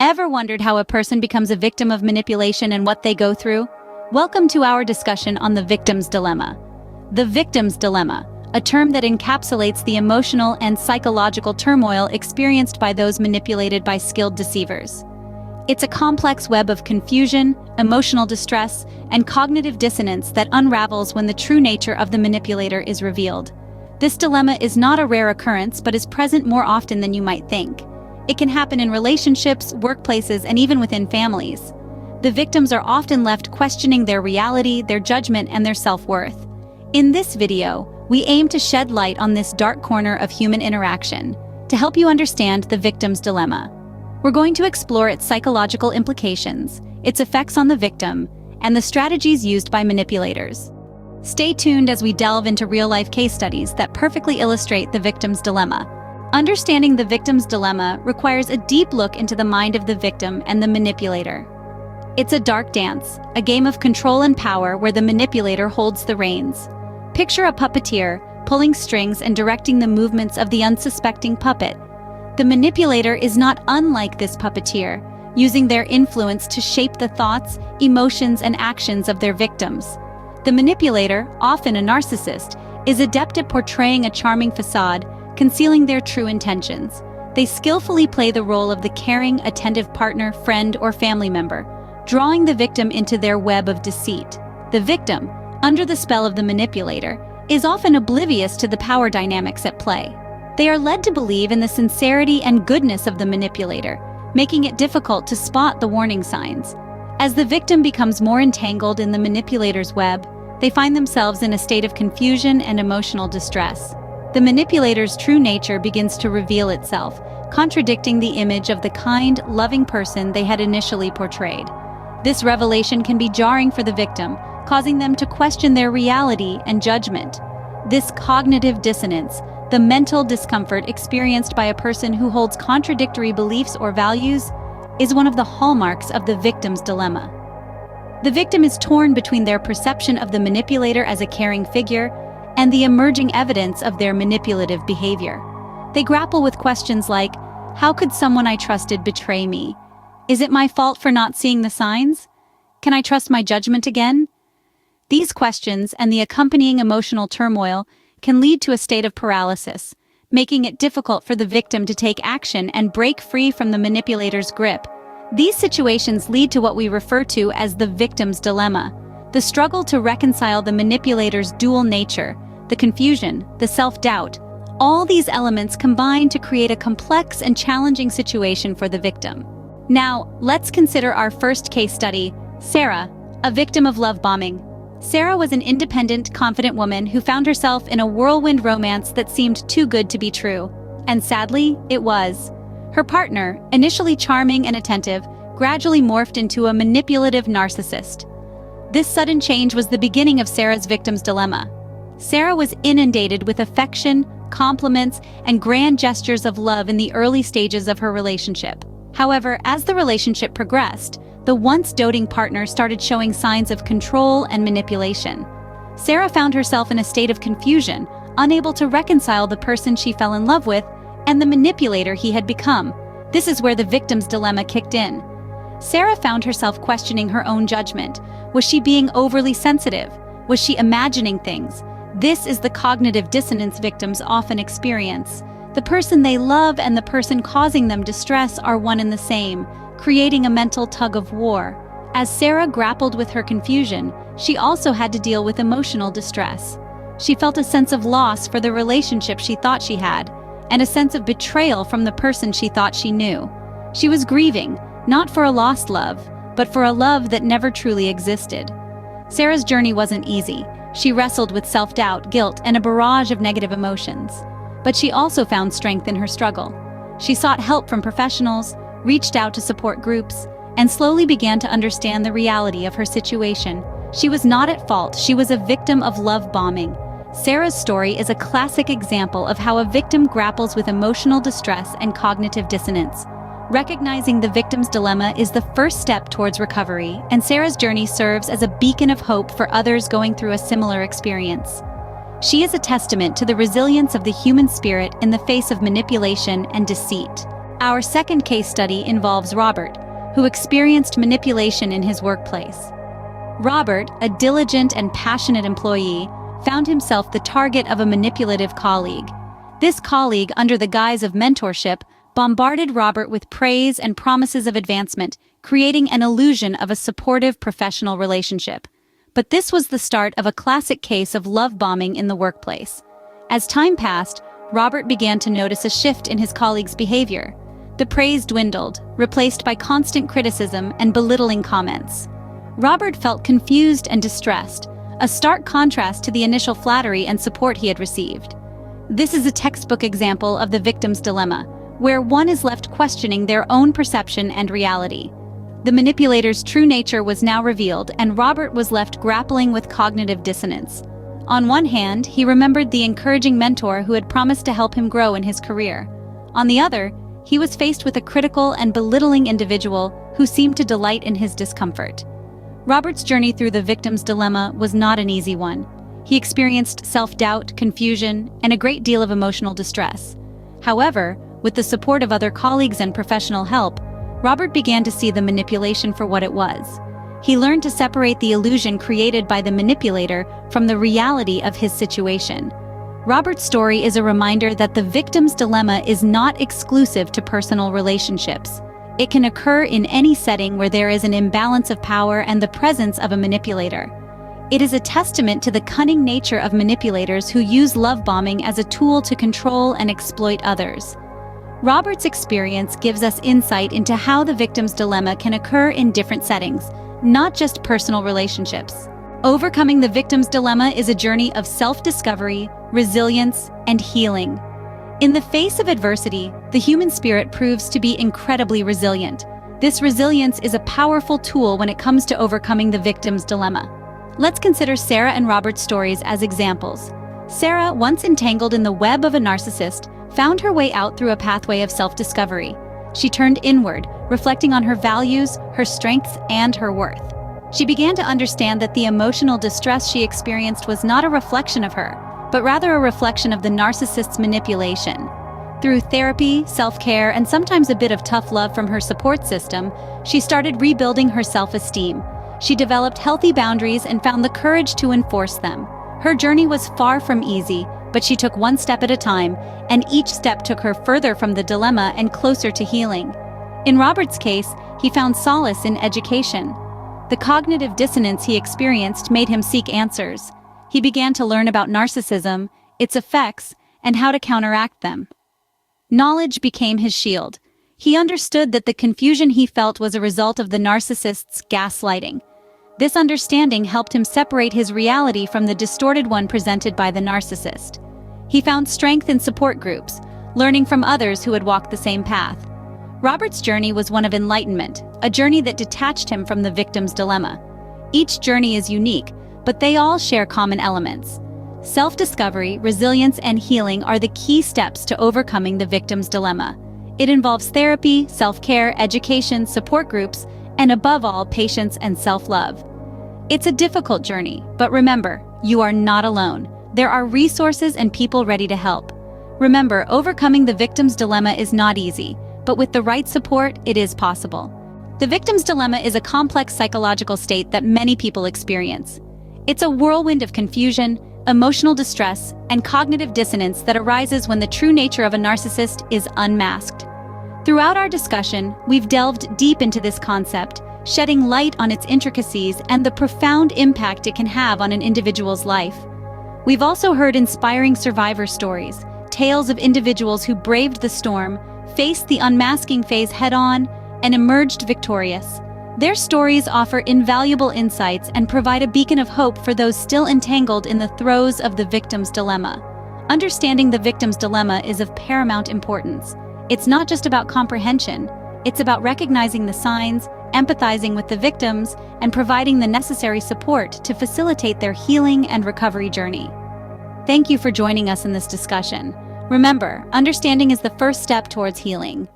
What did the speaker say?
Ever wondered how a person becomes a victim of manipulation and what they go through? Welcome to our discussion on the victim's dilemma. The victim's dilemma, a term that encapsulates the emotional and psychological turmoil experienced by those manipulated by skilled deceivers. It's a complex web of confusion, emotional distress, and cognitive dissonance that unravels when the true nature of the manipulator is revealed. This dilemma is not a rare occurrence but is present more often than you might think. It can happen in relationships, workplaces, and even within families. The victims are often left questioning their reality, their judgment, and their self-worth. In this video, we aim to shed light on this dark corner of human interaction to help you understand the victim's dilemma. We're going to explore its psychological implications, its effects on the victim, and the strategies used by manipulators. Stay tuned as we delve into real-life case studies that perfectly illustrate the victim's dilemma. Understanding the victim's dilemma requires a deep look into the mind of the victim and the manipulator. It's a dark dance, a game of control and power where the manipulator holds the reins. Picture a puppeteer pulling strings and directing the movements of the unsuspecting puppet. The manipulator is not unlike this puppeteer, using their influence to shape the thoughts, emotions, and actions of their victims. The manipulator, often a narcissist, is adept at portraying a charming facade, concealing their true intentions. They skillfully play the role of the caring, attentive partner, friend, or family member, drawing the victim into their web of deceit. The victim, under the spell of the manipulator, is often oblivious to the power dynamics at play. They are led to believe in the sincerity and goodness of the manipulator, making it difficult to spot the warning signs. As the victim becomes more entangled in the manipulator's web, they find themselves in a state of confusion and emotional distress. The manipulator's true nature begins to reveal itself, contradicting the image of the kind, loving person they had initially portrayed. This revelation can be jarring for the victim, causing them to question their reality and judgment. This cognitive dissonance, the mental discomfort experienced by a person who holds contradictory beliefs or values, is one of the hallmarks of the victim's dilemma. The victim is torn between their perception of the manipulator as a caring figure and the emerging evidence of their manipulative behavior. They grapple with questions like, how could someone I trusted betray me? Is it my fault for not seeing the signs? Can I trust my judgment again? These questions and the accompanying emotional turmoil can lead to a state of paralysis, making it difficult for the victim to take action and break free from the manipulator's grip. These situations lead to what we refer to as the victim's dilemma, the struggle to reconcile the manipulator's dual nature, the confusion, the self-doubt. All these elements combine to create a complex and challenging situation for the victim. Now, let's consider our first case study, Sarah, a victim of love bombing. Sarah was an independent, confident woman who found herself in a whirlwind romance that seemed too good to be true. And sadly, it was. Her partner, initially charming and attentive, gradually morphed into a manipulative narcissist. This sudden change was the beginning of Sarah's victim's dilemma. Sarah was inundated with affection, compliments, and grand gestures of love in the early stages of her relationship. However, as the relationship progressed, the once doting partner started showing signs of control and manipulation. Sarah found herself in a state of confusion, unable to reconcile the person she fell in love with and the manipulator he had become. This is where the victim's dilemma kicked in. Sarah found herself questioning her own judgment. Was she being overly sensitive? Was she imagining things? This is the cognitive dissonance victims often experience. The person they love and the person causing them distress are one and the same, creating a mental tug-of-war. As Sarah grappled with her confusion, she also had to deal with emotional distress. She felt a sense of loss for the relationship she thought she had, and a sense of betrayal from the person she thought she knew. She was grieving, not for a lost love, but for a love that never truly existed. Sarah's journey wasn't easy. She wrestled with self-doubt, guilt, and a barrage of negative emotions. But she also found strength in her struggle. She sought help from professionals, reached out to support groups, and slowly began to understand the reality of her situation. She was not at fault. She was a victim of love bombing. Sarah's story is a classic example of how a victim grapples with emotional distress and cognitive dissonance. Recognizing the victim's dilemma is the first step towards recovery, and Sarah's journey serves as a beacon of hope for others going through a similar experience. She is a testament to the resilience of the human spirit in the face of manipulation and deceit. Our second case study involves Robert, who experienced manipulation in his workplace. Robert, a diligent and passionate employee, found himself the target of a manipulative colleague. This colleague, under the guise of mentorship, bombarded Robert with praise and promises of advancement, creating an illusion of a supportive professional relationship. But this was the start of a classic case of love bombing in the workplace. As time passed, Robert began to notice a shift in his colleague's behavior. The praise dwindled, replaced by constant criticism and belittling comments. Robert felt confused and distressed, a stark contrast to the initial flattery and support he had received. This is a textbook example of the victim's dilemma, where one is left questioning their own perception and reality. The manipulator's true nature was now revealed, and Robert was left grappling with cognitive dissonance. On one hand, he remembered the encouraging mentor who had promised to help him grow in his career. On the other, he was faced with a critical and belittling individual who seemed to delight in his discomfort. Robert's journey through the victim's dilemma was not an easy one. He experienced self-doubt, confusion, and a great deal of emotional distress. However, with the support of other colleagues and professional help, Robert began to see the manipulation for what it was. He learned to separate the illusion created by the manipulator from the reality of his situation. Robert's story is a reminder that the victim's dilemma is not exclusive to personal relationships. It can occur in any setting where there is an imbalance of power and the presence of a manipulator. It is a testament to the cunning nature of manipulators who use love bombing as a tool to control and exploit others. Robert's experience gives us insight into how the victim's dilemma can occur in different settings, not just personal relationships. Overcoming the victim's dilemma is a journey of self-discovery, resilience, and healing. In the face of adversity, the human spirit proves to be incredibly resilient. This resilience is a powerful tool when it comes to overcoming the victim's dilemma. Let's consider Sarah and Robert's stories as examples. Sarah, once entangled in the web of a narcissist, found her way out through a pathway of self-discovery. She turned inward, reflecting on her values, her strengths, and her worth. She began to understand that the emotional distress she experienced was not a reflection of her, but rather a reflection of the narcissist's manipulation. Through therapy, self-care, and sometimes a bit of tough love from her support system, she started rebuilding her self-esteem. She developed healthy boundaries and found the courage to enforce them. Her journey was far from easy, but she took one step at a time, and each step took her further from the dilemma and closer to healing. In Robert's case, he found solace in education. The cognitive dissonance he experienced made him seek answers. He began to learn about narcissism, its effects, and how to counteract them. Knowledge became his shield. He understood that the confusion he felt was a result of the narcissist's gaslighting. This understanding helped him separate his reality from the distorted one presented by the narcissist. He found strength in support groups, learning from others who had walked the same path. Robert's journey was one of enlightenment, a journey that detached him from the victim's dilemma. Each journey is unique, but they all share common elements. Self-discovery, resilience, and healing are the key steps to overcoming the victim's dilemma. It involves therapy, self-care, education, support groups, and above all, patience and self-love. It's a difficult journey, but remember, you are not alone. There are resources and people ready to help. Remember, overcoming the victim's dilemma is not easy, but with the right support, it is possible. The victim's dilemma is a complex psychological state that many people experience. It's a whirlwind of confusion, emotional distress, and cognitive dissonance that arises when the true nature of a narcissist is unmasked. Throughout our discussion, we've delved deep into this concept, shedding light on its intricacies and the profound impact it can have on an individual's life. We've also heard inspiring survivor stories, tales of individuals who braved the storm, faced the unmasking phase head-on, and emerged victorious. Their stories offer invaluable insights and provide a beacon of hope for those still entangled in the throes of the victim's dilemma. Understanding the victim's dilemma is of paramount importance. It's not just about comprehension, it's about recognizing the signs, empathizing with the victims, and providing the necessary support to facilitate their healing and recovery journey. Thank you for joining us in this discussion. Remember, understanding is the first step towards healing.